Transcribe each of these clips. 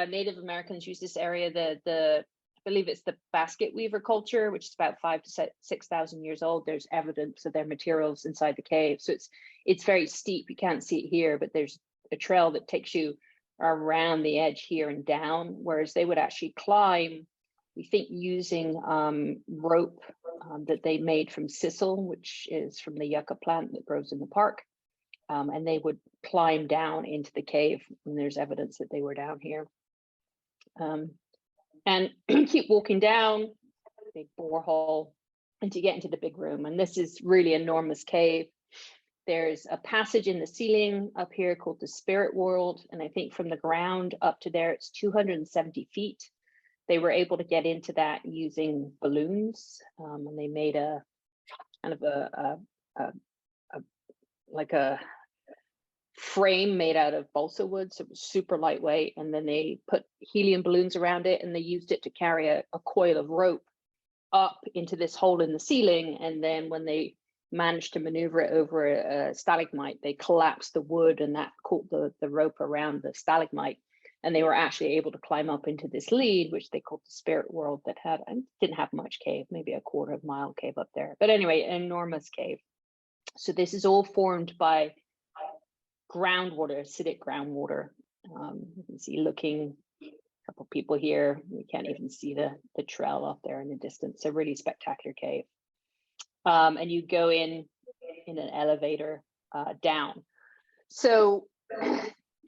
Native Americans use this area. I believe it's the basket weaver culture, which is about 5,000 to 6,000 years old. There's evidence of their materials inside the cave. So it's very steep. You can't see it here, but there's a trail that takes you around the edge here and down, whereas they would actually climb, we think, using rope that they made from sisal, which is from the yucca plant that grows in the park. And they would climb down into the cave, and there's evidence that they were down here. And keep walking down, big borehole, and to get into the big room. And this is really enormous cave. There's a passage in the ceiling up here called the Spirit World. And I think from the ground up to there, it's 270 feet. They were able to get into that using balloons. And they made a kind of like a frame made out of balsa wood, so it was super lightweight, and then they put helium balloons around it, and they used it to carry a coil of rope up into this hole in the ceiling. And then when they managed to maneuver it over a stalagmite, they collapsed the wood, and that caught the rope around the stalagmite, and they were actually able to climb up into this lead, which they called the Spirit World, that didn't have much cave, maybe a quarter-mile cave up there, but anyway, an enormous cave. So this is all formed by groundwater, acidic groundwater. You can see a couple people here. You can't even see the trail up there in the distance. A really spectacular cave. And you go in an elevator down. So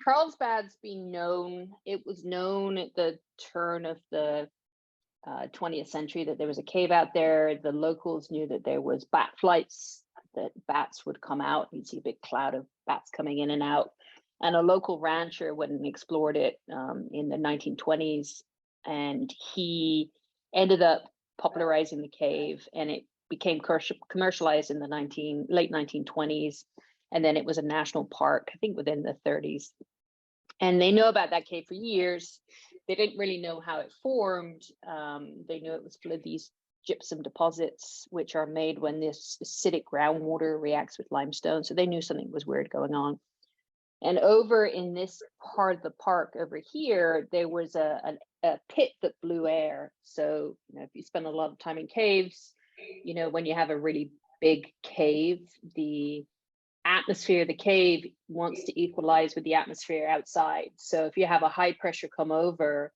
Carlsbad's been known, it was known at the turn of the 20th century that there was a cave out there. The locals knew that there was bat flights, that bats would come out. You'd see a big cloud of bats coming in and out. And a local rancher went and explored it in the 1920s, and he ended up popularizing the cave, and it became commercialized in the late 1920s, and then it was a national park, I think, within the 30s. And they know about that cave for years. They didn't really know how it formed. They knew it was full of these gypsum deposits, which are made when this acidic groundwater reacts with limestone. So they knew something was weird going on. And over in this part of the park over here, there was a pit that blew air. So, if you spend a lot of time in caves, when you have a really big cave, the atmosphere of the cave wants to equalize with the atmosphere outside. So if you have a high pressure come over,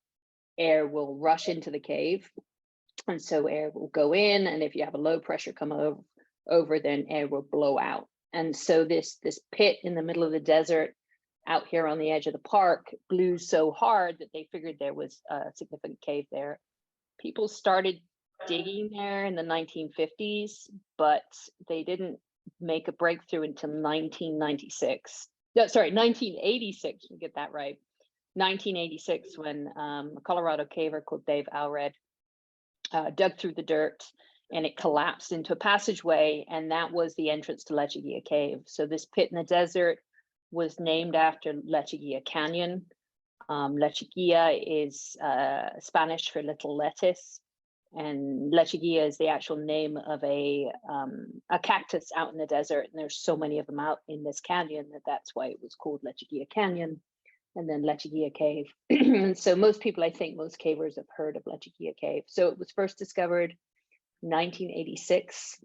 air will rush into the cave. And so air will go in, and if you have a low pressure come over, then air will blow out. And so this pit in the middle of the desert out here on the edge of the park blew so hard that they figured there was a significant cave there. People started digging there in the 1950s, but they didn't make a breakthrough until 1996. No, sorry, 1986, we get that right. 1986, when a Colorado caver called Dave Alred dug through the dirt, and it collapsed into a passageway, and that was the entrance to Lechuguilla Cave. So this pit in the desert was named after Lechuguilla Canyon. Lechuguilla is Spanish for little lettuce, and Lechuguilla is the actual name of a cactus out in the desert, and there's so many of them out in this canyon that's why it was called Lechuguilla Canyon, and then Lechuguilla Cave. And so most cavers have heard of Lechuguilla Cave. So it was first discovered 1986.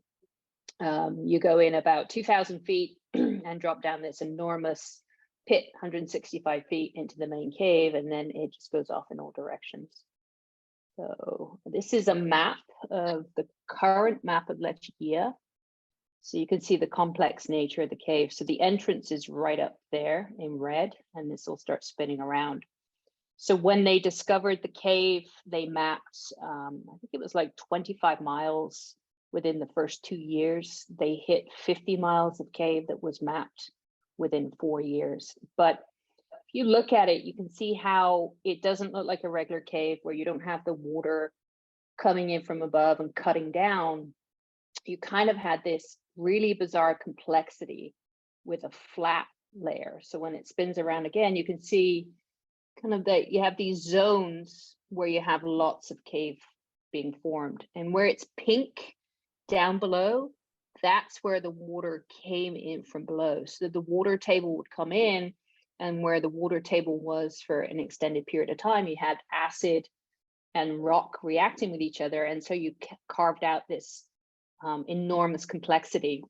You go in about 2,000 feet and drop down this enormous pit, 165 feet into the main cave, and then it just goes off in all directions. So this is a map of the current map of Lechuguilla. So you can see the complex nature of the cave. So the entrance is right up there in red, and this will start spinning around. So when they discovered the cave, they mapped, I think it was like 25 miles within the first 2 years. They hit 50 miles of cave that was mapped within 4 years. But if you look at it, you can see how it doesn't look like a regular cave where you don't have the water coming in from above and cutting down. You kind of had this really bizarre complexity with a flat layer. So when it spins around again, you can see kind of that you have these zones where you have lots of cave being formed, and where it's pink down below, that's where the water came in from below. So the water table would come in and where the water table was for an extended period of time, you had acid and rock reacting with each other. And so you carved out this enormous complexity.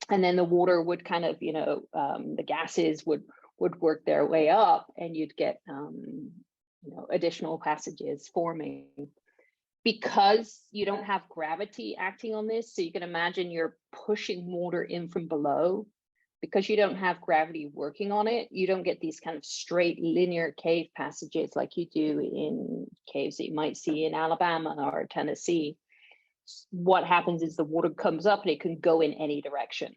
And then the water would kind of, the gases would work their way up, and you'd get, additional passages forming. Because you don't have gravity acting on this, so you can imagine you're pushing water in from below. Because you don't have gravity working on it, you don't get these kind of straight linear cave passages like you do in caves that you might see in Alabama or Tennessee. What happens is the water comes up and it can go in any direction.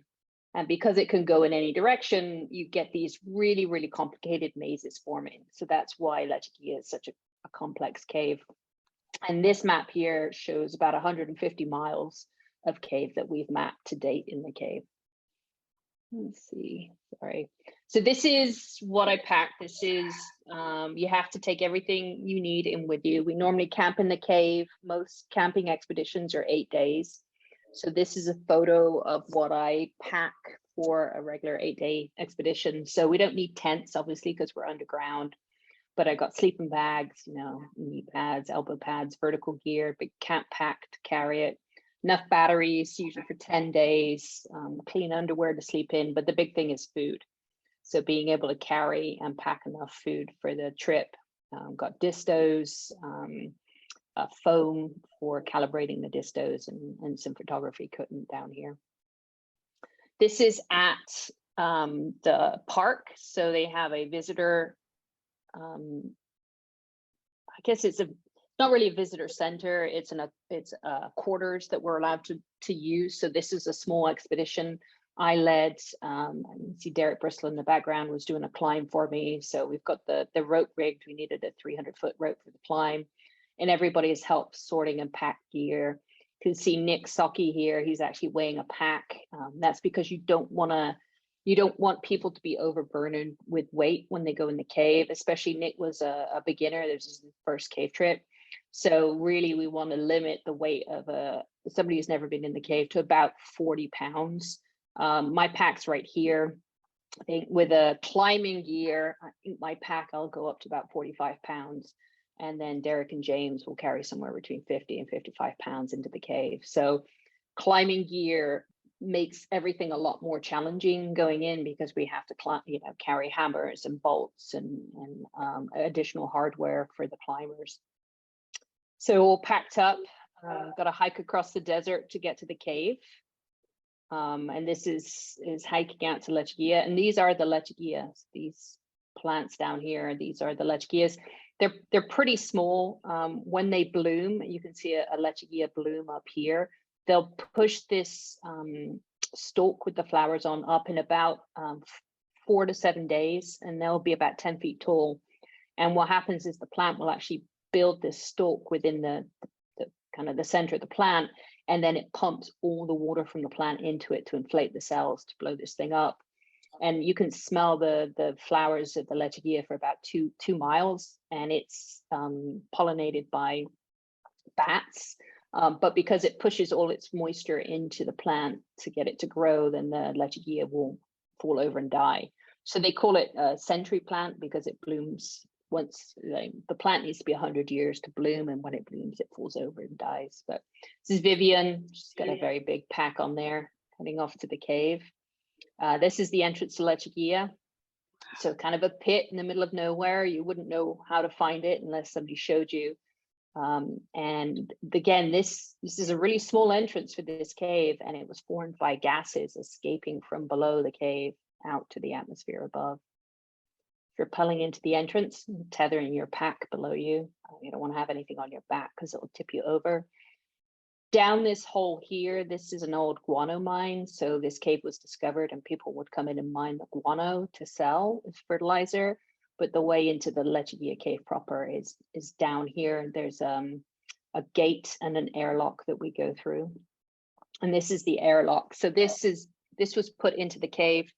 And because it can go in any direction, you get these really, really complicated mazes forming. So that's why Lechuguilla is such a complex cave. And this map here shows about 150 miles of cave that we've mapped to date in the cave. Let's see, sorry. So this is what I packed. This is, you have to take everything you need in with you. We normally camp in the cave. Most camping expeditions are 8 days. So this is a photo of what I pack for a regular 8-day expedition. So we don't need tents, obviously, because we're underground. But I got sleeping bags, knee pads, elbow pads, vertical gear, big camp pack to carry it. Enough batteries, usually for 10 days, clean underwear to sleep in, but the big thing is food. So being able to carry and pack enough food for the trip. Got distos, foam for calibrating the distos, and some photography equipment down here. This is at the park. So they have a visitor, I guess it's not really a visitor center. It's quarters that we're allowed to use. So this is a small expedition I led. You see Derek Bristol in the background was doing a climb for me. So we've got the rope rigged. We needed a 300-foot rope for the climb, and everybody has helped sorting and pack gear. You can see Nick Socky here. He's actually weighing a pack. That's because you don't want people to be overburdened with weight when they go in the cave. Especially Nick was a beginner. This is his first cave trip. So really, we want to limit the weight of somebody who's never been in the cave to about 40 pounds. My pack's right here. I think with a climbing gear, I think my pack, I'll go up to about 45 pounds. And then Derek and James will carry somewhere between 50 and 55 pounds into the cave. So climbing gear makes everything a lot more challenging going in, because we have to carry hammers and bolts and additional hardware for the climbers. So all packed up, got to hike across the desert to get to the cave. And this is hiking out to Lechuguilla, and these are the Lechuguillas. These plants down here, these are the Lechuguillas. They're pretty small. When they bloom, you can see a Lechuguilla bloom up here. They'll push this stalk with the flowers on up in about 4 to 7 days, and they'll be about 10 feet tall. And what happens is the plant will actually build this stalk within the kind of the center of the plant, and then it pumps all the water from the plant into it to inflate the cells to blow this thing up. And you can smell the flowers of the Lechuguilla for about two miles, and it's pollinated by bats. But because it pushes all its moisture into the plant to get it to grow, then the Lechuguilla will fall over and die. So they call it a century plant because it blooms once. The plant needs to be 100 years to bloom, and when it blooms, it falls over and dies. But this is Vivian. She's got a very big pack on there, heading off to the cave. This is the entrance to Lechuguilla. So kind of a pit in the middle of nowhere. You wouldn't know how to find it unless somebody showed you. And again, this is a really small entrance for this cave, and it was formed by gases escaping from below the cave out to the atmosphere above. If you're pulling into the entrance, tethering your pack below you. You don't want to have anything on your back because it will tip you over. Down this hole here, this is an old guano mine. So this cave was discovered, and people would come in and mine the guano to sell as fertilizer. But the way into the Lechuguilla Cave proper is down here. There's a gate and an airlock that we go through. And this is the airlock. So this was put into the cave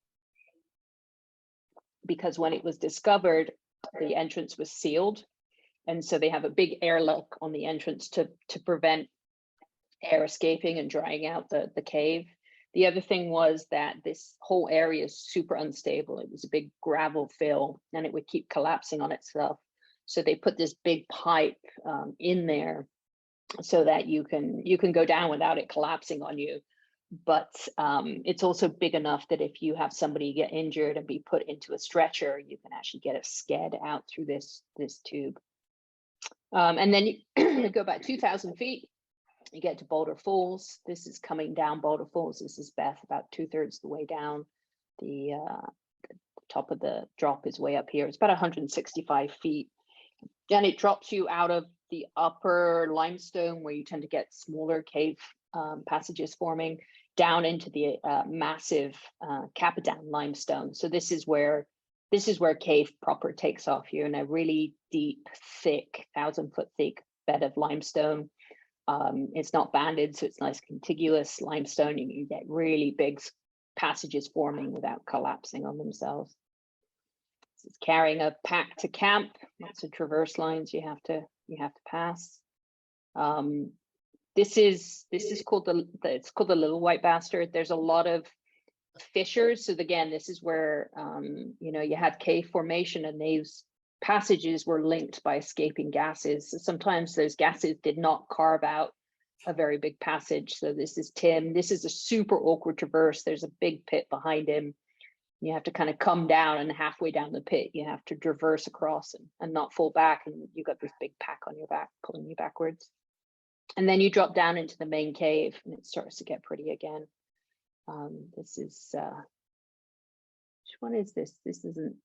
because when it was discovered, the entrance was sealed. And so they have a big airlock on the entrance to prevent air escaping and drying out the cave. The other thing was that this whole area is super unstable. It was a big gravel fill and it would keep collapsing on itself. So they put this big pipe in there so that you can go down without it collapsing on you. But it's also big enough that if you have somebody get injured and be put into a stretcher, you can actually get a sked out through this tube. And then you go about 2,000 feet, you get to Boulder Falls. This is coming down Boulder Falls. This is Beth, about 2/3 the way down. The top of the drop is way up here. It's about 165 feet. And it drops you out of the upper limestone where you tend to get smaller cave passages forming down into the massive Capitan limestone. So this is where cave proper takes off. You're in a really deep, thick, 1,000-foot thick bed of limestone. It's not banded, so it's nice contiguous limestone. You can get really big passages forming without collapsing on themselves. This is carrying a pack to camp. Lots of traverse lines you have to pass. This is called it's called the Little White Bastard. There's a lot of fissures. So again, this is where you had cave formation, and these passages were linked by escaping gases. So sometimes those gases did not carve out a very big passage. So this is Tim. This is a super awkward traverse. There's a big pit behind him. You have to kind of come down, and halfway down the pit, you have to traverse across and not fall back. And you've got this big pack on your back, pulling you backwards. And then you drop down into the main cave, and it starts to get pretty again. This is, which one is this? This isn't,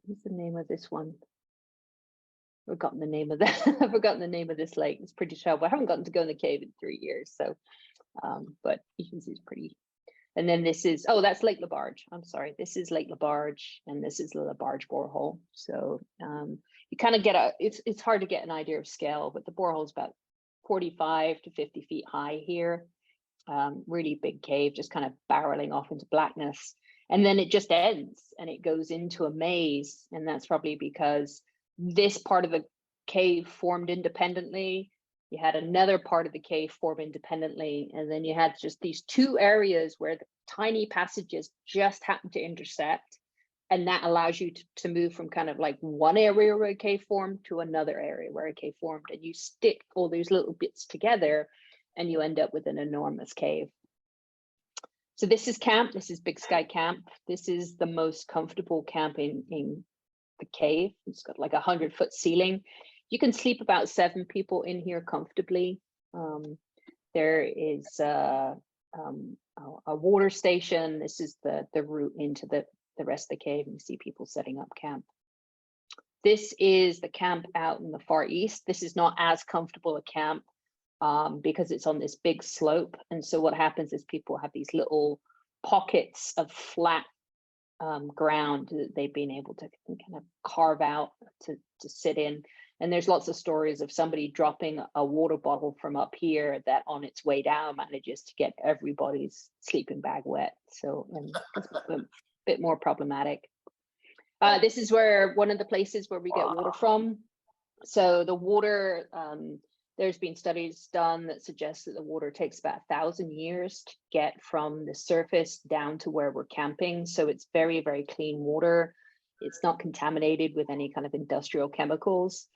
what's the name of this one? I've forgotten the name of that. I've forgotten the name of this lake. It's pretty terrible. I haven't gotten to go in the cave in 3 years. So, but you can see it's pretty. And then this is, oh, that's Lake Labarge. I'm sorry. This is Lake Labarge, and this is the Labarge borehole. So you kind of get it's hard to get an idea of scale, but the borehole is about 45 to 50 feet high here. Really big cave, just kind of barreling off into blackness. And then it just ends and it goes into a maze. And that's probably because this part of the cave formed independently. You had another part of the cave form independently. And then you had just these two areas where the tiny passages just happen to intersect. And that allows you to move from kind of like one area where a cave formed to another area where a cave formed. And you stick all these little bits together and you end up with an enormous cave. So this is camp. This is Big Sky Camp. This is the most comfortable camp in the cave. It's got like 100-foot ceiling. You can sleep about 7 people in here comfortably. There is a water station. This is the route into the rest of the cave, and you see people setting up camp. This is the camp out in the far east. This is not as comfortable a camp because it's on this big slope. And so what happens is people have these little pockets of flat ground that they've been able to kind of carve out to sit in. And there's lots of stories of somebody dropping a water bottle from up here that on its way down manages to get everybody's sleeping bag wet. So it's a bit more problematic. This is where one of the places where we get water from. So the water, there's been studies done that suggest that the water takes about 1,000 years to get from the surface down to where we're camping. So it's very, very clean water. It's not contaminated with any kind of industrial chemicals,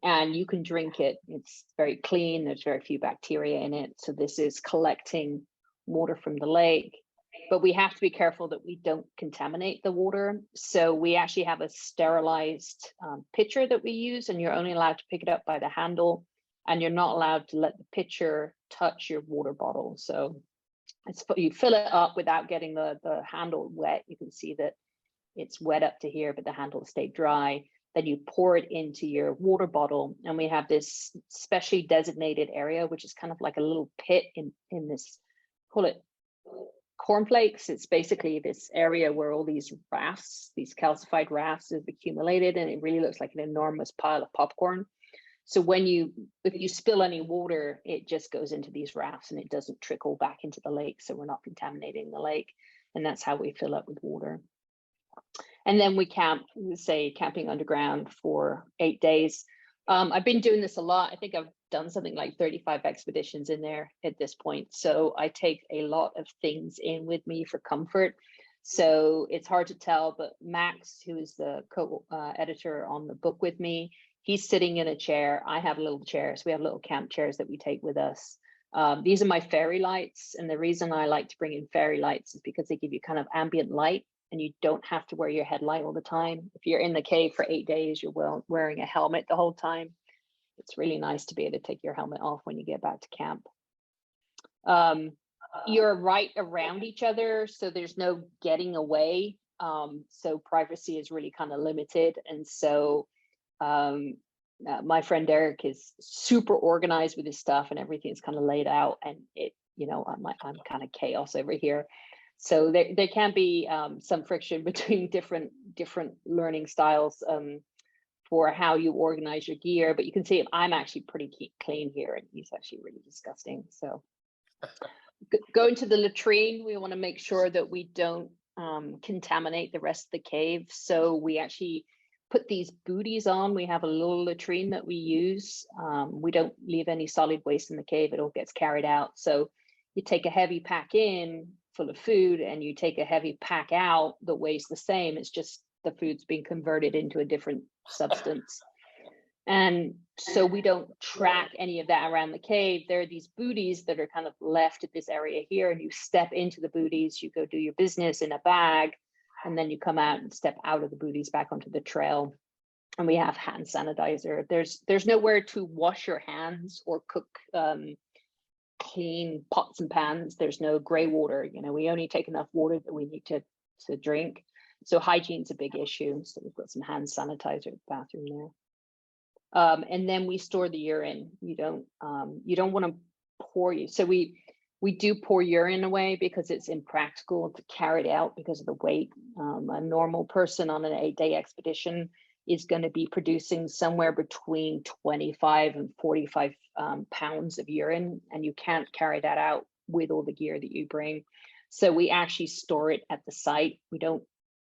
and you can drink it. It's very clean. There's very few bacteria in it. So this is collecting water from the lake, but we have to be careful that we don't contaminate the water. So we actually have a sterilized pitcher that we use, and you're only allowed to pick it up by the handle, and you're not allowed to let the pitcher touch your water bottle. So you fill it up without getting the handle wet. You can see that it's wet up to here, but the handle stayed dry. Then you pour it into your water bottle, and we have this specially designated area, which is kind of like a little pit in this, call it cornflakes. It's basically this area where all these rafts, these calcified rafts have accumulated, and it really looks like an enormous pile of popcorn. So if you spill any water, it just goes into these rafts and it doesn't trickle back into the lake. So we're not contaminating the lake. And that's how we fill up with water. And then we camping underground for 8 days. I've been doing this a lot. I think I've done something like 35 expeditions in there at this point. So I take a lot of things in with me for comfort. So it's hard to tell, but Max, who is the co-editor on the book with me, he's sitting in a chair. I have a little chair. So we have little camp chairs that we take with us. These are my fairy lights. And the reason I like to bring in fairy lights is because they give you kind of ambient light and you don't have to wear your headlight all the time. If you're in the cave for 8 days, you're wearing a helmet the whole time. It's really nice to be able to take your helmet off when you get back to camp. You're right around each other, so there's no getting away. So privacy is really kind of limited. And so my friend Derek is super organized with his stuff and everything's kind of laid out, and it, you know, I'm kind of chaos over here. So there can be some friction between different learning styles for how you organize your gear, but you can see I'm actually pretty clean here and he's actually really disgusting. So going to the latrine, we want to make sure that we don't contaminate the rest of the cave. So we actually put these booties on. We have a little latrine that we use. We don't leave any solid waste in the cave. It all gets carried out. So you take a heavy pack in full of food and you take a heavy pack out that weighs the same. It's just the food's being converted into a different substance. And so we don't track any of that around the cave. There are these booties that are kind of left at this area here, and you step into the booties, you go do your business in a bag, and then you come out and step out of the booties back onto the trail. And we have hand sanitizer. There's nowhere to wash your hands or cook clean pots and pans. There's no gray water. You know, we only take enough water that we need to drink. So hygiene's a big issue. So we've got some hand sanitizer at the bathroom there. And then we store the urine. You don't want to pour you. So we do pour urine away because it's impractical to carry it out because of the weight. A normal person on an 8-day expedition is going to be producing somewhere between 25 and 45 pounds of urine, and you can't carry that out with all the gear that you bring. So we actually store it at the site. We don't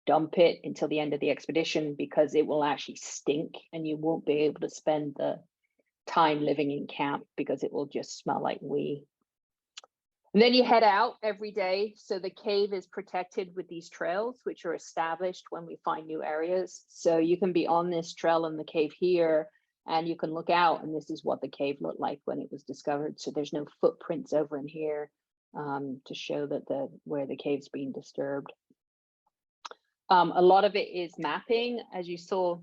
dump it until the end of the expedition because it will actually stink and you won't be able to spend the time living in camp because it will just smell like wee. And then you head out every day. So the cave is protected with these trails, which are established when we find new areas. So you can be on this trail in the cave here and you can look out, and this is what the cave looked like when it was discovered. So there's no footprints over in here to show that where the cave's being disturbed. A lot of it is mapping. As you saw,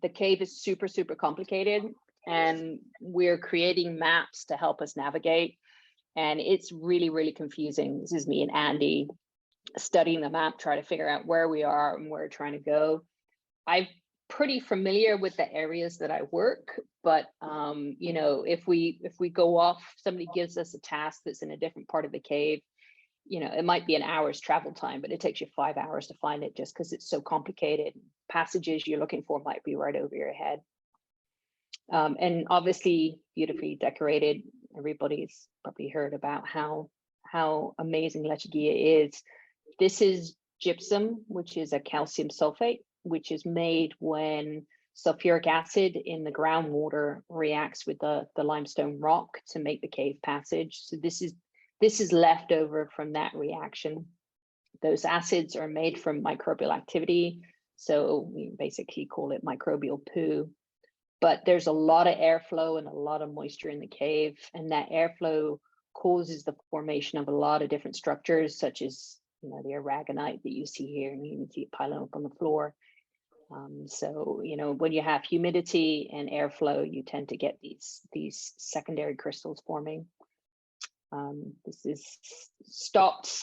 the cave is super, super complicated, and we're creating maps to help us navigate. And it's really, really confusing. This is me and Andy studying the map, trying to figure out where we are and where we're trying to go. I'm pretty familiar with the areas that I work, but you know, if we go off, somebody gives us a task that's in a different part of the cave, you know, it might be an hour's travel time, but it takes you 5 hours to find it just because it's so complicated. Passages you're looking for might be right over your head. And obviously beautifully decorated. Everybody's probably heard about how amazing Lechuguilla is. This is gypsum, which is a calcium sulfate, which is made when sulfuric acid in the groundwater reacts with the limestone rock to make the cave passage. So this is left over from that reaction. Those acids are made from microbial activity. So we basically call it microbial poo. But there's a lot of airflow and a lot of moisture in the cave, and that airflow causes the formation of a lot of different structures, such as, you know, the aragonite that you see here, and you can see it piling up on the floor. So, you know, when you have humidity and airflow, you tend to get these secondary crystals forming. This is stopped.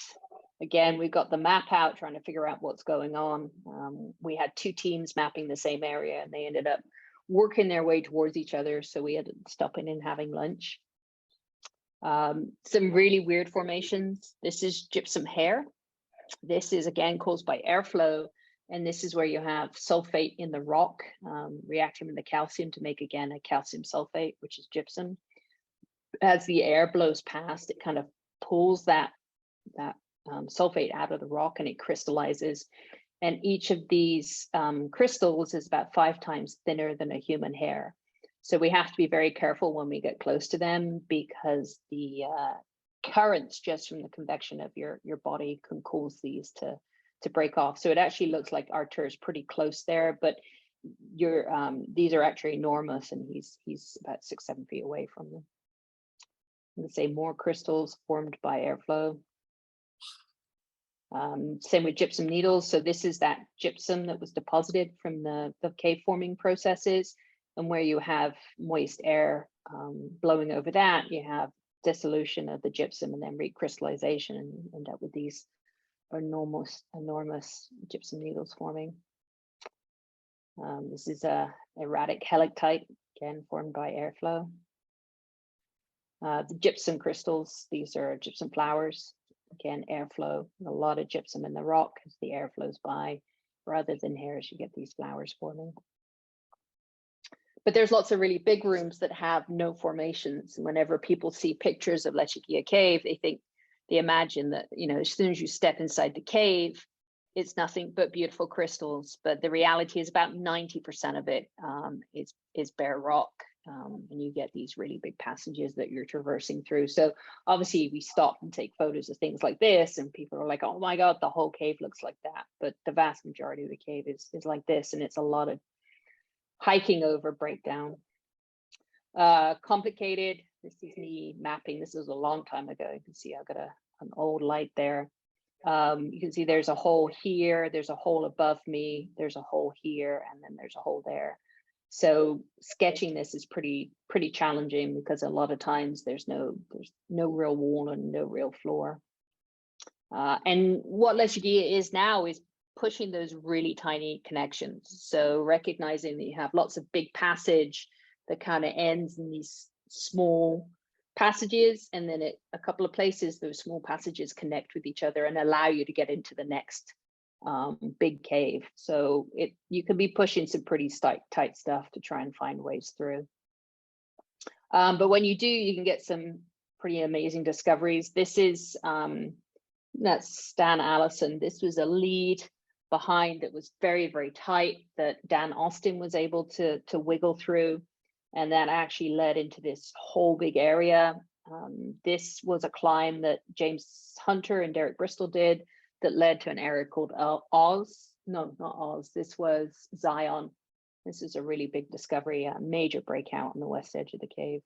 Again, we've got the map out trying to figure out what's going on. We had 2 teams mapping the same area, and they ended up working their way towards each other. So we had to stop in and having lunch. Some really weird formations. This is gypsum hair. This is again caused by airflow. And this is where you have sulfate in the rock reacting with the calcium to make, again, a calcium sulfate, which is gypsum. As the air blows past, it kind of pulls that sulfate out of the rock and it crystallizes. And each of these crystals is about 5 times thinner than a human hair. So we have to be very careful when we get close to them, because the currents just from the convection of your body can cause these to break off. So it actually looks like Arthur is pretty close there, but these are actually enormous, and he's about 6-7 feet away from them. I'm gonna say more crystals formed by airflow. Same with gypsum needles. So this is that gypsum that was deposited from the cave forming processes, and where you have moist air blowing over that, you have dissolution of the gypsum and then recrystallization, and end up with these enormous gypsum needles forming. This is a erratic helictite, again formed by airflow. The gypsum crystals, these are gypsum flowers, again airflow. A lot of gypsum in the rock as the air flows by, rather than here as you get these flowers forming. But there's lots of really big rooms that have no formations. And whenever people see pictures of Lechuguilla Cave, they imagine that, you know, as soon as you step inside the cave, it's nothing but beautiful crystals. But the reality is about 90% of it is bare rock. And you get these really big passages that you're traversing through. So obviously we stop and take photos of things like this, and people are like, oh my God, the whole cave looks like that. But the vast majority of the cave is like this, and it's a lot of hiking over breakdown. Complicated. This is me mapping. This is a long time ago. You can see I've got an old light there. You can see there's a hole here, there's a hole above me, there's a hole here, and then there's a hole there. So sketching this is pretty challenging, because a lot of times there's no real wall and no real floor. And what Lechuguilla is now is pushing those really tiny connections. So recognizing that you have lots of big passage that kind of ends in these small passages, and then at a couple of places those small passages connect with each other and allow you to get into the next big cave. So you can be pushing some pretty tight stuff to try and find ways through. But when you do, you can get some pretty amazing discoveries. This is that's Stan Allison. This was a lead behind that was very, very tight that Dan Austin was able to wiggle through, and that actually led into this whole big area. This was a climb that James Hunter and Derek Bristol did that led to an area called Oz. No, not Oz. This was Zion. This is a really big discovery, a major breakout on the west edge of the cave.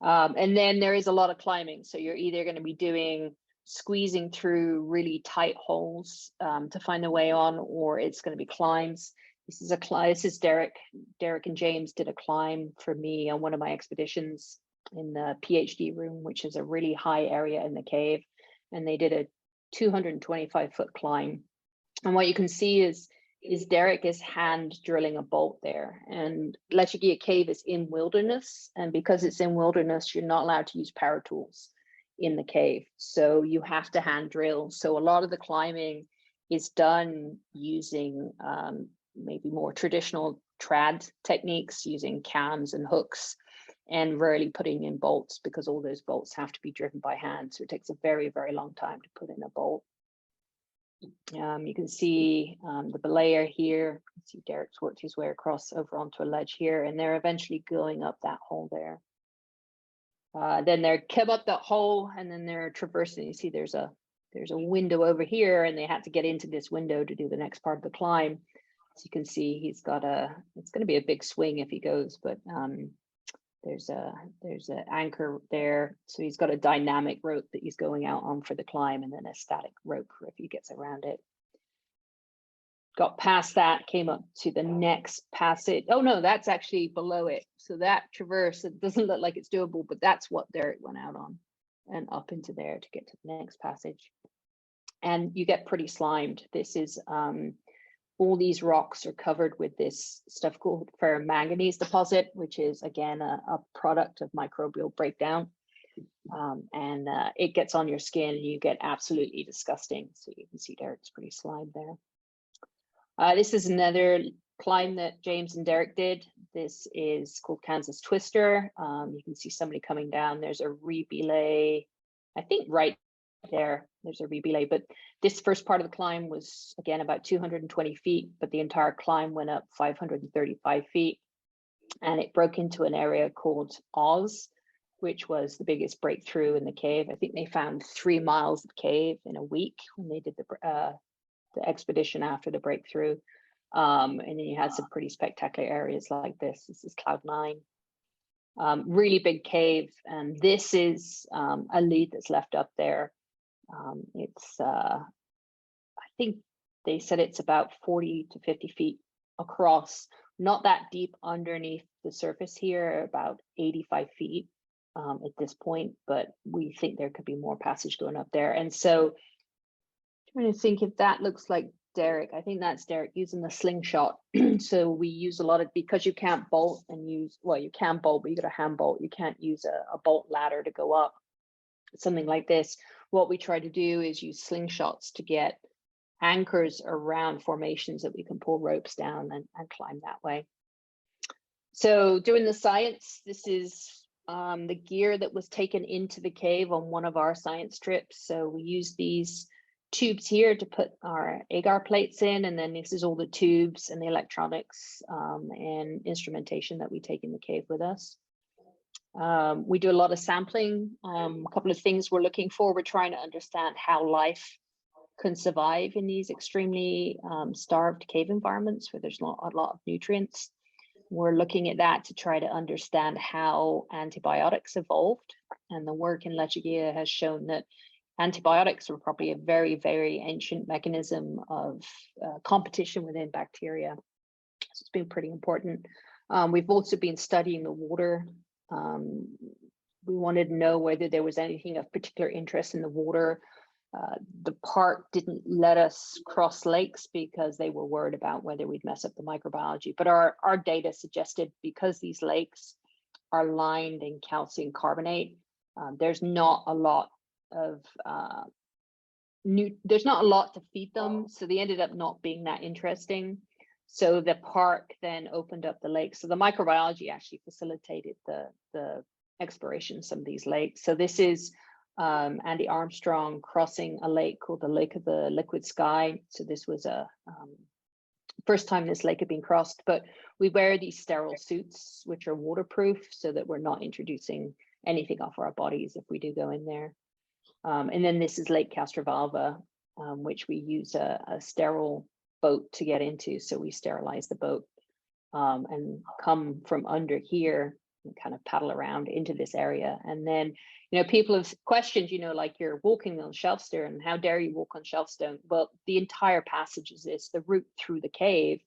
And then there is a lot of climbing. So you're either going to be squeezing through really tight holes to find the way on, or it's going to be climbs. This is Derek and James did a climb for me on one of my expeditions in the PhD room, which is a really high area in the cave. And they did a 225-foot climb. And what you can see is Derek is hand drilling a bolt there. And Lechuguilla Cave is in wilderness. And because it's in wilderness, you're not allowed to use power tools in the cave. So you have to hand drill. So a lot of the climbing is done using maybe more traditional trad techniques, using cams and hooks, and rarely putting in bolts, because all those bolts have to be driven by hand. So it takes a very, very long time to put in a bolt. You can see the belayer here. You can see Derek's worked his way across over onto a ledge here, and they're eventually going up that hole there. Then they're come up that hole, and then they're traversing. You see there's a window over here, and they had to get into this window to do the next part of the climb. As you can see, it's going to be a big swing if he goes, but there's an anchor there. So he's got a dynamic rope that he's going out on for the climb, and then a static rope for if he gets around it. Got past that, came up to the next passage. Oh no, that's actually below it. So that traverse, it doesn't look like it's doable, but that's what Derek went out on, and up into there to get to the next passage. And you get pretty slimed. This is all these rocks are covered with this stuff called ferromanganese deposit, which is again a product of microbial breakdown. And it gets on your skin and you get absolutely disgusting. So you can see Derek's pretty slimed there. This is another climb that James and Derek did. This is called Kansas Twister. You can see somebody coming down. There's a rebelay, I think right there, there's a rebelay, but this first part of the climb was again about 220 feet, but the entire climb went up 535 feet. and it broke into an area called Oz, which was the biggest breakthrough in the cave. I think they found 3 miles of cave in a week when they did the expedition after the breakthrough. And then you had some pretty spectacular areas like this. This is Cloud 9. Really big cave, and this is a lead that's left up there. It's I think they said it's about 40 to 50 feet across, not that deep underneath the surface here, about 85 feet at this point, but we think there could be more passage going up there. And so trying to think if that looks like Derek. I think that's Derek using the slingshot. So we use a lot of, because you can't bolt and use, well, you can bolt, but you got a hand bolt. You can't use a bolt ladder to go up, something like this. What we try to do is use slingshots to get anchors around formations that we can pull ropes down and climb that way. So doing the science, this is the gear that was taken into the cave on one of our science trips. So we use these tubes here to put our agar plates in, and then this is all the tubes and the electronics and instrumentation that we take in the cave with us. We do a lot of sampling. A couple of things we're looking for. We're trying to understand how life can survive in these extremely starved cave environments where there's not a lot of nutrients. We're looking at that to try to understand how antibiotics evolved, and the work in Lechuguilla has shown that antibiotics were probably a very, very ancient mechanism of competition within bacteria. So it's been pretty important. We've also been studying the water. We wanted to know whether there was anything of particular interest in the water. The park didn't let us cross lakes because they were worried about whether we'd mess up the microbiology. But our data suggested, because these lakes are lined in calcium carbonate, there's not a lot of there's not a lot to feed them, so they ended up not being that interesting. So the park then opened up the lakes. So the microbiology actually facilitated the exploration of some of these lakes. So this is Andy Armstrong crossing a lake called the Lake of the Liquid Sky. So this was a first time this lake had been crossed, but we wear these sterile suits, which are waterproof, so that we're not introducing anything off our bodies if we do go in there. And then this is Lake Castrovalva, which we use a sterile boat to get into. So we sterilize the boat and come from under here and kind of paddle around into this area. And then, people have questioned, like you're walking on shelfstone, and how dare you walk on shelfstone? Well, the entire passage is this. The route through the cave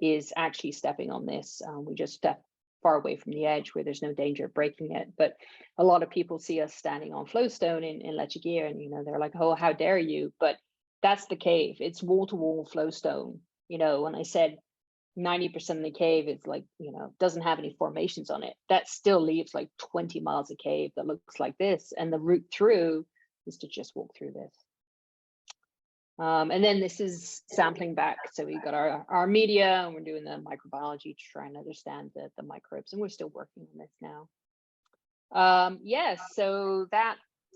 is actually stepping on this. We just step far away from the edge where there's no danger of breaking it. But a lot of people see us standing on flowstone in Lechuguilla, and they're like, oh, how dare you? But that's the cave. It's wall-to-wall flowstone. When I said 90% of the cave is like, doesn't have any formations on it, that still leaves like 20 miles of cave that looks like this. And the route through is to just walk through this. And then this is sampling back. So we got our media, and we're doing the microbiology to try and understand the microbes, and we're still working on this now. Yes, so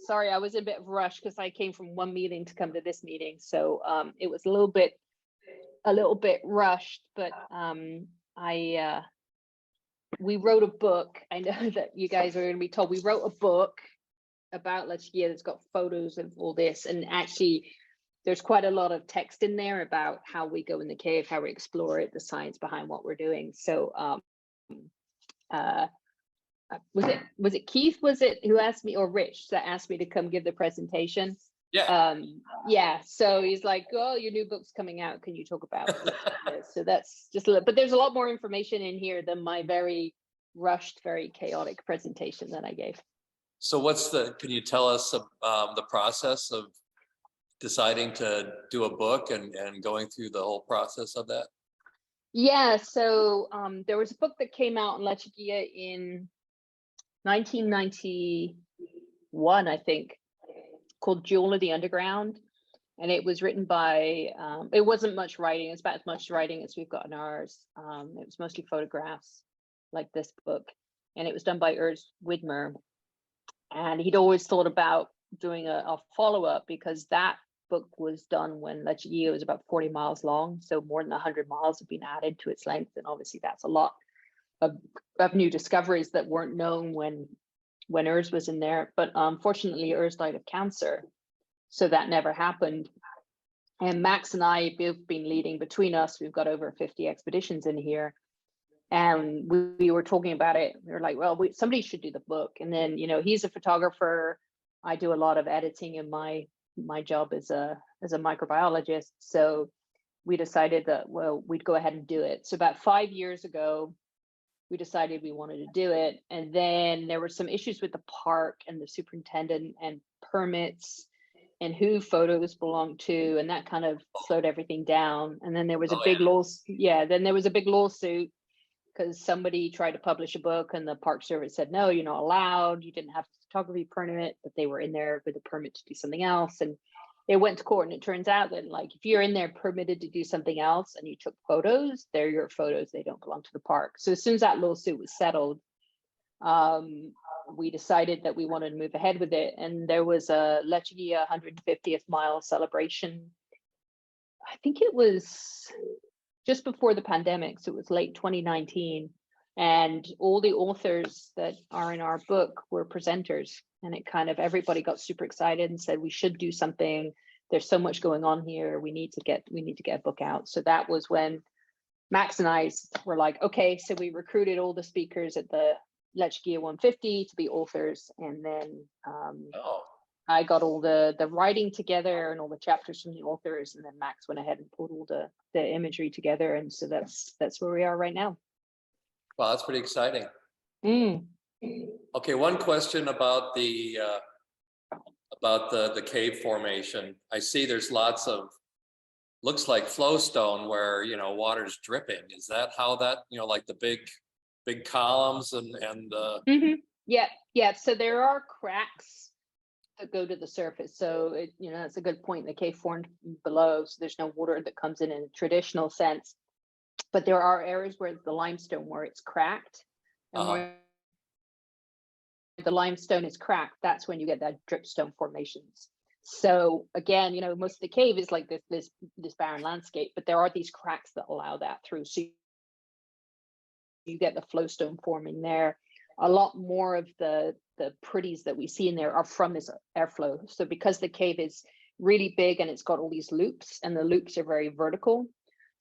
sorry, I was in a bit of a rush because I came from one meeting to come to this meeting. So it was a little bit rushed, but we wrote a book. I know that you guys are going to be told we wrote a book about Lechuguilla that's got photos of all this, and actually there's quite a lot of text in there about how we go in the cave, how we explore it, the science behind what we're doing. So was it Keith, who asked me, or Rich, that asked me to come give the presentation? Yeah. So he's like, oh, your new book's coming out, can you talk about this? So that's just a little, but there's a lot more information in here than my very rushed, very chaotic presentation that I gave. So can you tell us the process of deciding to do a book and going through the whole process of that? Yeah, so there was a book that came out in Lechuguilla in 1991, I think, called Jewel of the Underground. And it was written by, it wasn't much writing, it's about as much writing as we've got in ours. It was mostly photographs, like this book. And it was done by Urs Widmer. And he'd always thought about doing a follow-up, because that book was done when Lechuguilla was about 40 miles long. So more than 100 miles have been added to its length. And obviously that's a lot. of new discoveries that weren't known when Urs was in there. But unfortunately, Urs died of cancer, so that never happened. And Max and I both been leading, between us, we've got over 50 expeditions in here. And we were talking about it. We were like, well, somebody should do the book. And then, you know, he's a photographer. I do a lot of editing in my job as a microbiologist. So we decided that, well, we'd go ahead and do it. So about 5 years ago, we decided we wanted to do it. And then there were some issues with the park and the superintendent and permits and who photos belong to, and that kind of slowed everything down. And then there was a big lawsuit because somebody tried to publish a book and the Park Service said, no, you're not allowed. You didn't have a photography permit, but they were in there with a permit to do something else. And it went to court, and it turns out that, like, if you're in there permitted to do something else and you took photos, they're your photos. They don't belong to the park. So as soon as that lawsuit was settled, we decided that we wanted to move ahead with it. And there was a Lechuguilla 150th mile celebration. I think it was just before the pandemic, so it was late 2019. And all the authors that are in our book were presenters, and it kind of, everybody got super excited and said, we should do something. There's so much going on here. We need to get a book out. So that was when Max and I were like, okay, so we recruited all the speakers at the Lechuguilla 150 to be authors, and then I got all the writing together and all the chapters from the authors, and then Max went ahead and pulled all the imagery together, and so that's where we are right now. Wow, that's pretty exciting. Okay, one question about the cave formation. I see there's lots of, looks like flowstone where, you know, water's dripping. Is that how that, you know, like the big columns and yeah, so there are cracks that go to the surface. So it, you know, that's a good point. The cave formed below, so there's no water that comes in a traditional sense, but there are areas where the limestone, where it's cracked, and where the limestone is cracked, that's when you get that dripstone formations. So again, you know, most of the cave is like this barren landscape, but there are these cracks that allow that through. So you get the flowstone forming there. A lot more of the pretties that we see in there are from this airflow. So because the cave is really big and it's got all these loops, and the loops are very vertical,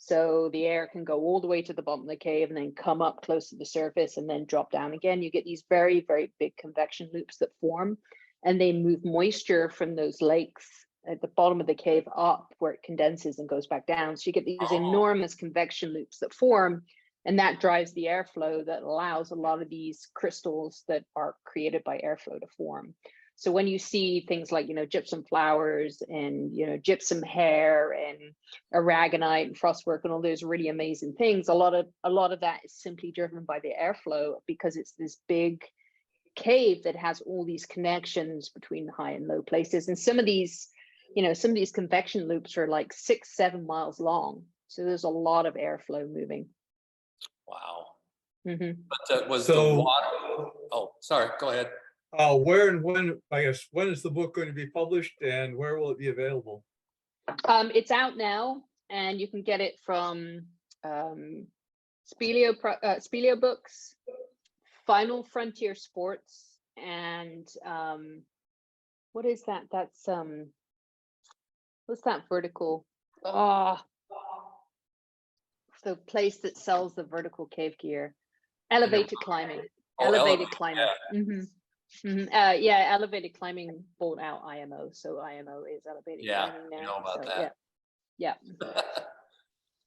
so the air can go all the way to the bottom of the cave and then come up close to the surface and then drop down again. You get these very, very big convection loops that form, and they move moisture from those lakes at the bottom of the cave up where it condenses and goes back down. So you get these enormous convection loops that form, and that drives the airflow that allows a lot of these crystals that are created by airflow to form. So when you see things like, you know, gypsum flowers and, you know, gypsum hair and aragonite and frostwork and all those really amazing things, a lot of that is simply driven by the airflow, because it's this big cave that has all these connections between the high and low places. And some of these, you know, some of these convection loops are like 6-7 miles long. So there's a lot of airflow moving. Wow. But was the water? Oh, sorry. Go ahead. Where and when, I guess, when is the book going to be published, and where will it be available? It's out now, and you can get it from Speleo Books, Final Frontier Sports, and what is that? That's what's that vertical? The place that sells the vertical cave gear, elevated climbing. Elevated climbing. Yeah. Yeah, elevated climbing bought out IMO, so IMO is elevated climbing now. You know about so, that. Yeah.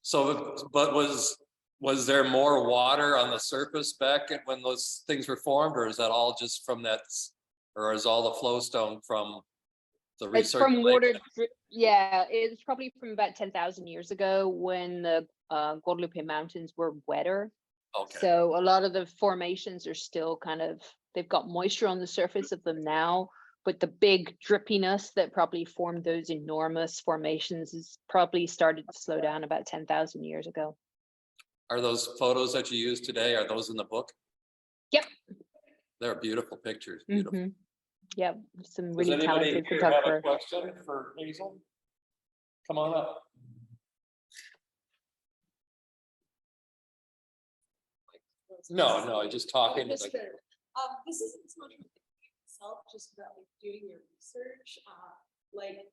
So, but was there more water on the surface back when those things were formed, or is that all just from that, or is all the flowstone from the recirculation? It's from water. Yeah, it's probably from about 10,000 years ago when the Guadalupe Mountains were wetter. Okay. So a lot of the formations are still kind of, they've got moisture on the surface of them now, but the big drippiness that probably formed those enormous formations is probably started to slow down about 10,000 years ago. Are those photos that you use today, are those in the book? Yep. They're beautiful pictures. Beautiful. Yeah, some really talented photographer. Have a question for Hazel? Come on up. No, just talking to Just the, fair. This isn't so much about the cave itself, just about like doing your research. Like,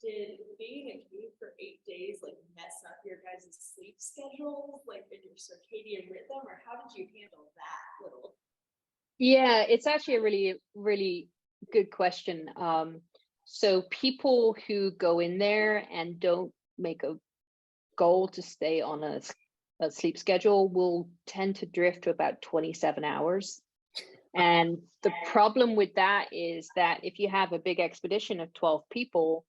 did being in a cave for 8 days like mess up your guys' sleep schedules, like in your circadian rhythm, or how did you handle that little? Yeah, it's actually a really, really good question. So people who go in there and don't make a goal to stay on a sleep schedule will tend to drift to about 27 hours. And the problem with that is that if you have a big expedition of 12 people,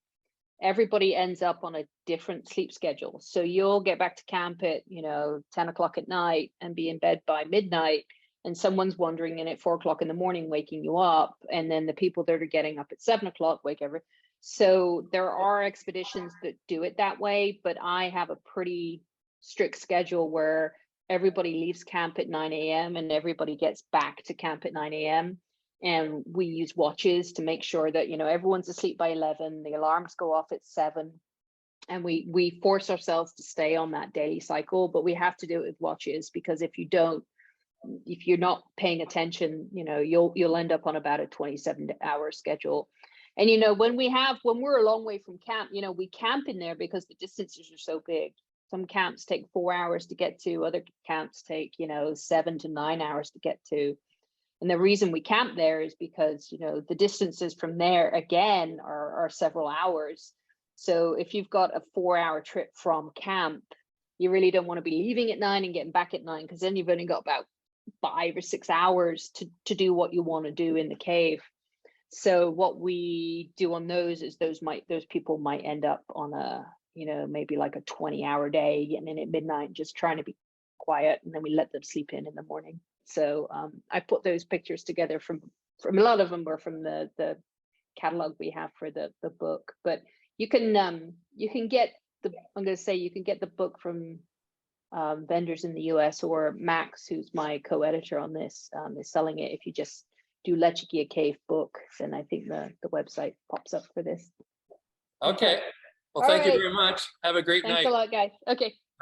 everybody ends up on a different sleep schedule. So you'll get back to camp at, 10 o'clock at night and be in bed by midnight. And someone's wandering in at 4 o'clock in the morning, waking you up. And then the people that are getting up at 7 o'clock wake every. So there are expeditions that do it that way, but I have a pretty strict schedule where everybody leaves camp at 9 a.m. and everybody gets back to camp at 9 a.m. And we use watches to make sure that, everyone's asleep by 11, the alarms go off at 7. And we force ourselves to stay on that daily cycle, but we have to do it with watches, because if you're not paying attention, you'll end up on about a 27-hour schedule. And when we're a long way from camp, we camp in there because the distances are so big. Some camps take 4 hours to get to, other camps take 7 to 9 hours to get to. And the reason we camp there is because the distances from there again are several hours. So if you've got a 4-hour trip from camp, you really don't want to be leaving at 9 and getting back at 9, because then you've only got about 5 or 6 hours to do what you want to do in the cave. So what we do on those is those people might end up on a maybe like a 20-hour day, getting in at midnight, just trying to be quiet, and then we let them sleep in the morning. So I put those pictures together from a lot of them were from the catalog we have for the book, but you can get you can get the book from vendors in the US, or Max, who's my co-editor on this, is selling it. If you just do Lechuguilla Cave book, then I think the website pops up for this. okay. Well, All thank you right. very much. Have a great night. Thanks a lot, guys. Okay.